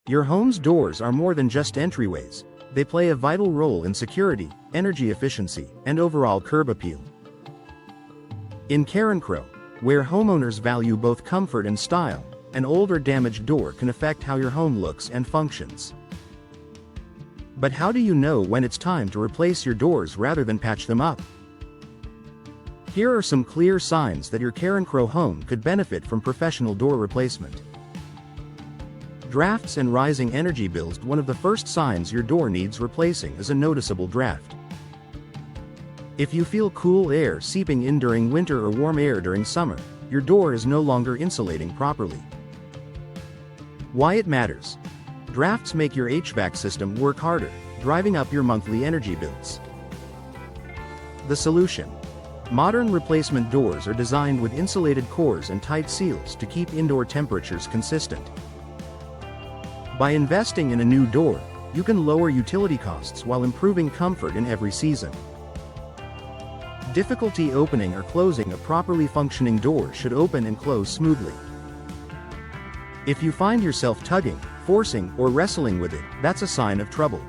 Your home's doors are more than just entryways. They play a vital role in security, energy efficiency, and overall curb appeal. In Carencro, where homeowners value both comfort and style, an old or damaged door can affect how your home looks and functions. But how do you know when it's time to replace your doors rather than patch them up? Here are some clear signs that your Carencro home could benefit from professional door replacement. Drafts and rising energy bills. One of the first signs your door needs replacing is a noticeable draft. If you feel cool air seeping in during winter or warm air during summer, your door is no longer insulating properly. Why it matters. Drafts make your HVAC system work harder, driving up your monthly energy bills. The solution. Modern replacement doors are designed with insulated cores and tight seals to keep indoor temperatures consistent. By investing in a new door, you can lower utility costs while improving comfort in every season. Difficulty opening or closing. A properly functioning door should open and close smoothly. If you find yourself tugging, forcing, or wrestling with it, that's a sign of trouble.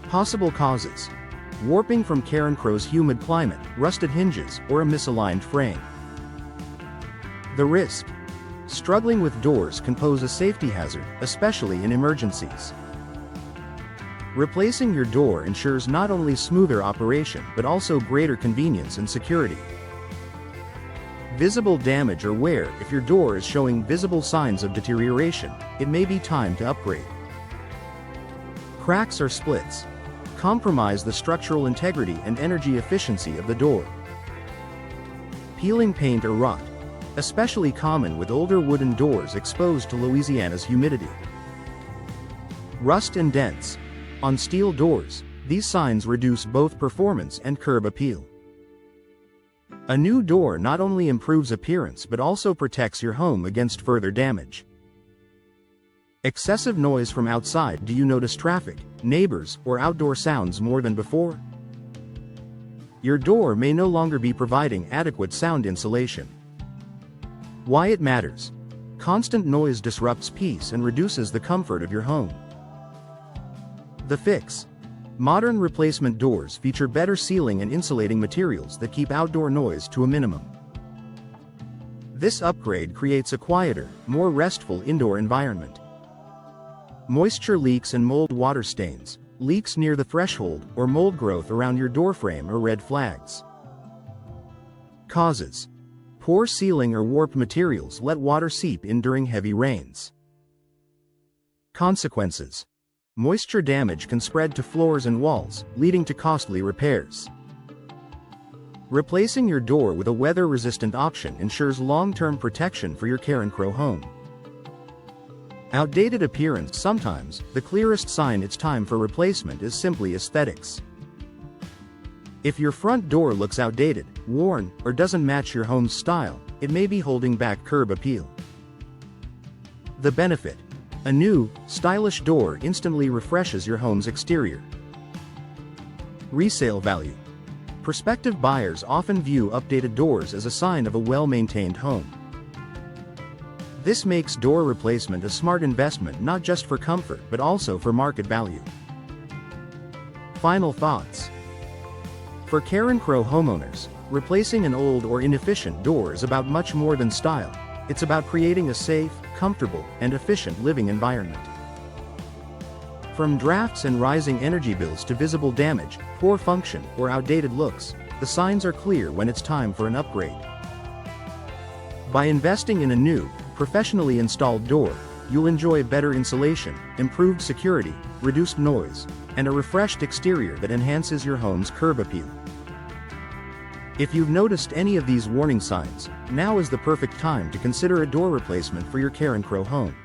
Possible causes. Warping from Carencro's humid climate, rusted hinges, or a misaligned frame. The risk. Struggling with doors can pose a safety hazard, especially in emergencies. Replacing your door ensures not only smoother operation but also greater convenience and security. Visible damage or wear. If your door is showing visible signs of deterioration, it may be time to upgrade. Cracks or splits. Compromise the structural integrity and energy efficiency of the door. Peeling paint or rot. Especially common with older wooden doors exposed to Louisiana's humidity. Rust and dents. On steel doors, these signs reduce both performance and curb appeal. A new door not only improves appearance but also protects your home against further damage. Excessive noise from outside. Do you notice traffic, neighbors, or outdoor sounds more than before? Your door may no longer be providing adequate sound insulation. Why it matters. Constant noise disrupts peace and reduces the comfort of your home. The fix. Modern replacement doors feature better sealing and insulating materials that keep outdoor noise to a minimum. This upgrade creates a quieter, more restful indoor environment. Moisture leaks and mold. Water stains, leaks near the threshold, or mold growth around your doorframe are red flags. Causes. Poor sealing or warped materials let water seep in during heavy rains. Consequences. Moisture damage can spread to floors and walls, leading to costly repairs. Replacing your door with a weather-resistant option ensures long-term protection for your Carencro home. Outdated appearance. Sometimes, the clearest sign it's time for replacement is simply aesthetics. If your front door looks outdated, worn, or doesn't match your home's style, it may be holding back curb appeal. The benefit. A new, stylish door instantly refreshes your home's exterior. Resale value. Prospective buyers often view updated doors as a sign of a well-maintained home. This makes door replacement a smart investment not just for comfort but also for market value. Final thoughts. For Carencro homeowners, replacing an old or inefficient door is about much more than style. It's about creating a safe, comfortable, and efficient living environment. From drafts and rising energy bills to visible damage, poor function, or outdated looks, the signs are clear when it's time for an upgrade. By investing in a new, professionally installed door, you'll enjoy better insulation, improved security, reduced noise, and a refreshed exterior that enhances your home's curb appeal. If you've noticed any of these warning signs, now is the perfect time to consider a door replacement for your Carencro home.